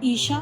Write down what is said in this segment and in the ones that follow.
ईशा,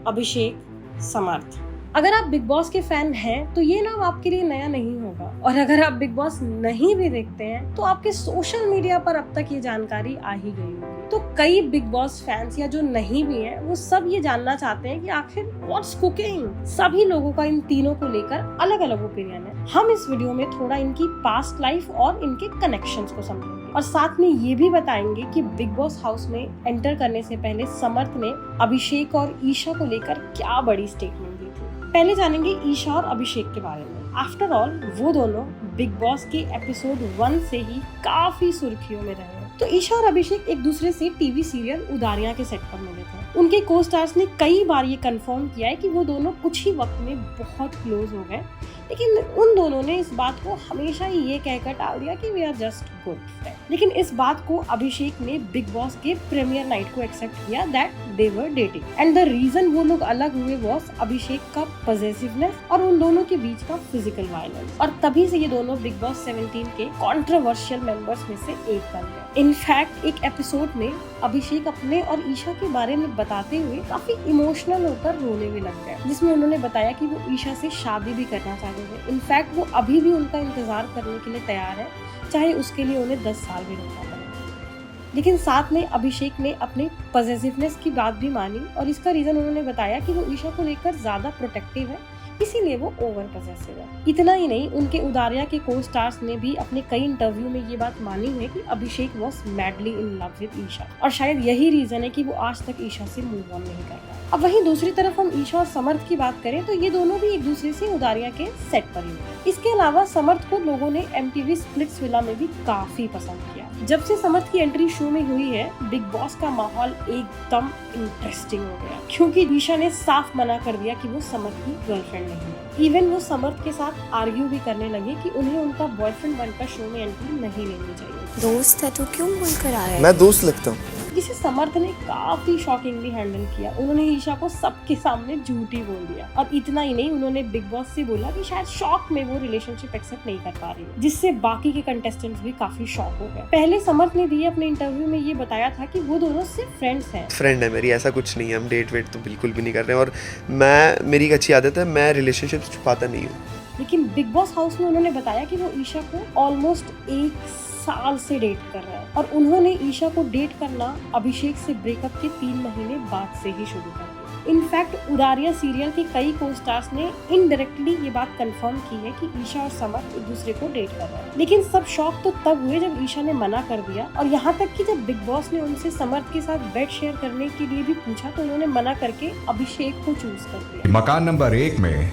अभिषेक, समर्थ। अगर आप big Boss के फैन हैं तो ये नाम आपके लिए नया नहीं होगा, और अगर आप बिग बॉस नहीं भी देखते हैं तो आपके सोशल मीडिया पर अब तक ये जानकारी आ ही गई होगी। तो कई बिग बॉस फैंस या जो नहीं भी हैं वो सब ये जानना चाहते हैं कि आखिर व्हाट्स कुकिंग। सभी लोगों का इन तीनों को लेकर अलग अलग ओपिनियन है। हम इस वीडियो में थोड़ा इनकी पास्ट लाइफ और इनके कनेक्शंस को समझेंगे, और साथ में ये भी बताएंगे कि बिग बॉस हाउस में एंटर करने से पहले समर्थ ने अभिषेक और ईशा को लेकर क्या बड़ी स्टेटमेंट दी थी। पहले जानेंगे ईशा और अभिषेक के बारे में। आफ्टर ऑल वो दोनों बिग बॉस के एपिसोड 1 से ही काफी सुर्खियों में रहे हैं। तो ईशा और अभिषेक एक दूसरे से टीवी सीरियल उदारियां के सेट पर मिले थे। उनके को स्टार्स ने कई बार ये कंफर्म किया है कि वो दोनों कुछ ही वक्त में बहुत क्लोज हो गए, लेकिन उन दोनों ने इस बात को हमेशा ही ये कहकर टाल दिया कि we are just good friend. लेकिन इस बात को अभिषेक ने बिग बॉस के प्रीमियर नाइट को एक्सेप्ट किया that they were dating, and the reason वो लोग अलग हुए वॉज अभिषेक का पॉसेसिवनेस और उन दोनों के बीच का फिजिकल वायलेंस, और तभी से ये दोनों बिग बॉस 17 के कंट्रोवर्शियल मेंबर्स में से एक बन गए। इनफैक्ट एक एपिसोड में अभिषेक अपने और ईशा के बारे में बताते हुए काफी इमोशनल होकर रोने भी लग गए, जिसमें उन्होंने बताया कि वो ईशा से शादी भी करना चाहते थे। इनफैक्ट वो अभी भी उनका इंतजार करने के लिए तैयार है, चाहे उसके लिए उन्हें 10 साल भी रोकना पड़े। लेकिन साथ में अभिषेक ने अपने पॉसेसिवनेस की बात भी मानी, और इसका रीजन उन्होंने बताया कि वो ईशा को लेकर ज्यादा प्रोटेक्टिव है, इसीलिए वो ओवर पॉसेसिव है। इतना ही नहीं, उनके उदारिया के को स्टार्स ने भी अपने कई इंटरव्यू में ये बात मानी है कि Abhishek was madly in love with Isha, और शायद यही रीजन है कि वो आज तक ईशा से मूव ऑन नहीं कर रहा। अब वहीं दूसरी तरफ हम ईशा और समर्थ की बात करें तो ये दोनों भी एक दूसरे से उदारिया के सेट पर ही हुए। इसके अलावा समर्थ को लोगों ने MTV स्प्लिट्स विला में भी काफी पसंद किया। जब से समर्थ की एंट्री शो में हुई है, बिग बॉस का माहौल एकदम इंटरेस्टिंग हो गया, क्योंकि ईशा ने साफ मना कर दिया कि वो समर्थ की गर्लफ्रेंड नहीं है। इवन वो समर्थ के साथ आर्ग्यू भी करने लगे कि उन्हें उनका बॉयफ्रेंड बनकर शो में एंट्री नहीं लेनी चाहिए। दोस्त है तो क्यों बोलकर आया? मैं दोस्त लगता हूँ। जिसे समर्थ ने काफी शॉकिंगली हैंडल किया। उन्होंने ईशा को सबके सामने झूठी बोल दिया, और इतना ही नहीं, उन्होंने बिग बॉस से बोला कि शायद शॉक में वो रिलेशनशिप एक्सेप्ट नहीं कर पा रही है, जिससे बाकी के कंटेस्टेंट्स भी काफी शॉक हो गए। पहले समर्थ ने दिए अपने इंटरव्यू में ये बताया था कि वो दोनों सिर्फ फ्रेंड्स हैं। फ्रेंड है मेरी, ऐसा कुछ नहीं है, हम डेट वेट तो बिल्कुल भी नहीं कर रहे हैं, और मेरी एक अच्छी आदत है, मैं रिलेशनशिप छुपाता नहीं हूँ। लेकिन बिग बॉस हाउस में उन्होंने बताया कि वो ईशा को ऑलमोस्ट 1 साल से डेट कर रहा है, और उन्होंने ईशा को डेट करना अभिषेक से ब्रेकअप के 3 महीने बाद से ही शुरू कर दिया। इनफैक्ट उदारिया सीरियल के कई को स्टार्स ने इनडायरेक्टली ये बात कंफर्म की है कि ईशा और समर्थ एक दूसरे को डेट कर रहे हैं। लेकिन सब शॉक तो तब हुए जब ईशा ने मना कर दिया, और यहाँ तक कि जब बिग बॉस ने उनसे समर्थ के साथ बेड शेयर करने के लिए भी पूछा तो उन्होंने मना करके अभिषेक को चूज कर दिया। मकान नंबर 1 में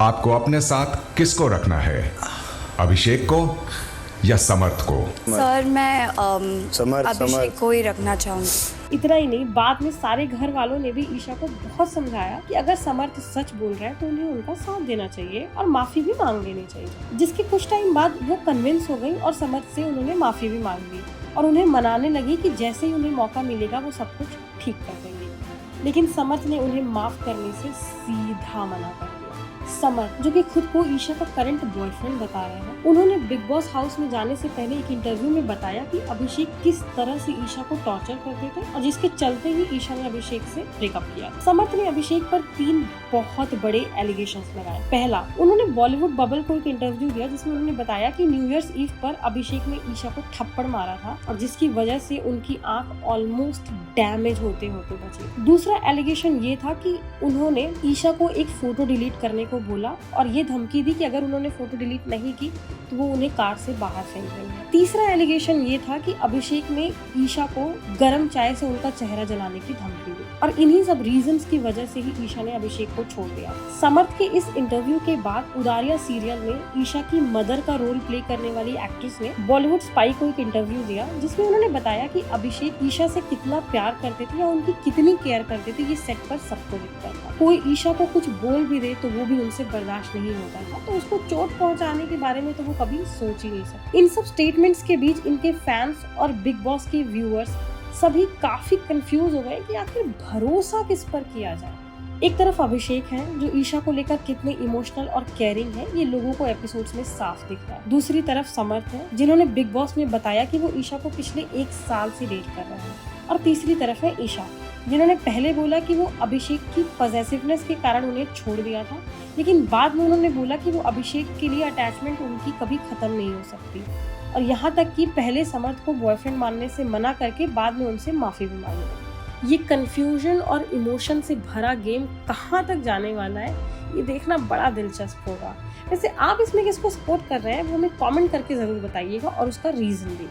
आपको अपने साथ किसको रखना है, अभिषेक को या समर्थ को? सर मैं अभिषेक को ही रखना चाहूंगी। इतना ही नहीं, बाद में सारे घर वालों ने भी ईशा को बहुत समझाया कि अगर समर्थ सच बोल रहा है तो उन्हें उनका साथ देना चाहिए और माफी भी मांग लेनी चाहिए। जिसके कुछ टाइम बाद वो कन्विंस हो गई और समर्थ से उन्होंने माफी भी मांग ली, और उन्हें मनाने लगी कि जैसे ही उन्हें मौका मिलेगा वो सब कुछ ठीक कर देंगे। लेकिन समर्थ ने उन्हें माफ करने से सीधा मना कर दिया। समर्थ, जो कि खुद को ईशा का करंट बॉयफ्रेंड बता रहे हैं, उन्होंने बिग बॉस हाउस में जाने से पहले एक इंटरव्यू में बताया कि अभिषेक किस तरह से ईशा को टॉर्चर करते थे, और जिसके चलते ही ईशा ने अभिषेक से ब्रेकअप किया। समर्थ ने अभिषेक पर 3 बहुत बड़े एलिगेशंस लगाए। पहला, उन्होंने बॉलीवुड बबल को एक इंटरव्यू दिया जिसमें उन्होंने बताया कि न्यू ईयर्स ईव पर अभिषेक ने ईशा को थप्पड़ मारा था, और जिसकी वजह से उनकी आंख ऑलमोस्ट डैमेज होते होते बची। दूसरा एलिगेशन ये था कि उन्होंने ईशा को एक फोटो डिलीट करने को बोला, और ये धमकी दी कि अगर उन्होंने फोटो डिलीट नहीं की तो वो उन्हें कार से बाहर फेंक देंगे। तीसरा एलिगेशन ये था कि अभिषेक ने ईशा को गर्म चाय से उनका चेहरा जलाने की धमकी दी, और इन्हीं सब रीजंस की वजह से ही ईशा ने अभिषेक को छोड़ दिया। समर्थ के इस इंटरव्यू के बाद उदारिया सीरियल में ईशा की मदर का रोल प्ले करने वाली एक्ट्रेस ने बॉलीवुड स्पाई को एक इंटरव्यू दिया, जिसमें उन्होंने बताया कि अभिषेक ईशा से कितना प्यार करते थे या उनकी कितनी केयर करते थे, ये सेट पर सबको दिखता था। कोई ईशा को कुछ बोल भी दे तो वो भी उनसे बर्दाश्त नहीं होता था, तो उसको चोट पहुंचाने के बारे में तो वो कभी सोच ही नहीं सकते। इन सब स्टेटमेंट्स के बीच इनके फैंस और बिग बॉस के व्यूअर्स सभी काफी कंफ्यूज हो गए कि आखिर भरोसा किस पर किया जाए। एक तरफ अभिषेक हैं जो ईशा को लेकर कितने इमोशनल और केयरिंग हैं, ये लोगों को एपिसोड्स में साफ दिख रहा है। दूसरी तरफ समर्थ हैं जिन्होंने बिग बॉस में बताया कि वो ईशा को पिछले 1 साल से डेट कर रहे हैं। और तीसरी तरफ है ईशा जिन्होंने पहले बोला कि वो अभिषेक की पॉसेसिवनेस के कारण उन्हें छोड़ दिया था, लेकिन बाद में उन्होंने बोला कि वो अभिषेक के लिए अटैचमेंट उनकी कभी खत्म नहीं हो सकती, और यहाँ तक कि पहले समर्थ को बॉयफ्रेंड मानने से मना करके बाद में उनसे माफी भी मांगने लगी। ये कंफ्यूजन और इमोशन से भरा गेम कहाँ तक जाने वाला है, ये देखना बड़ा दिलचस्प होगा। वैसे आप इसमें किसको सपोर्ट कर रहे हैं वो हमें कमेंट करके ज़रूर बताइएगा, और उसका रीज़न भी।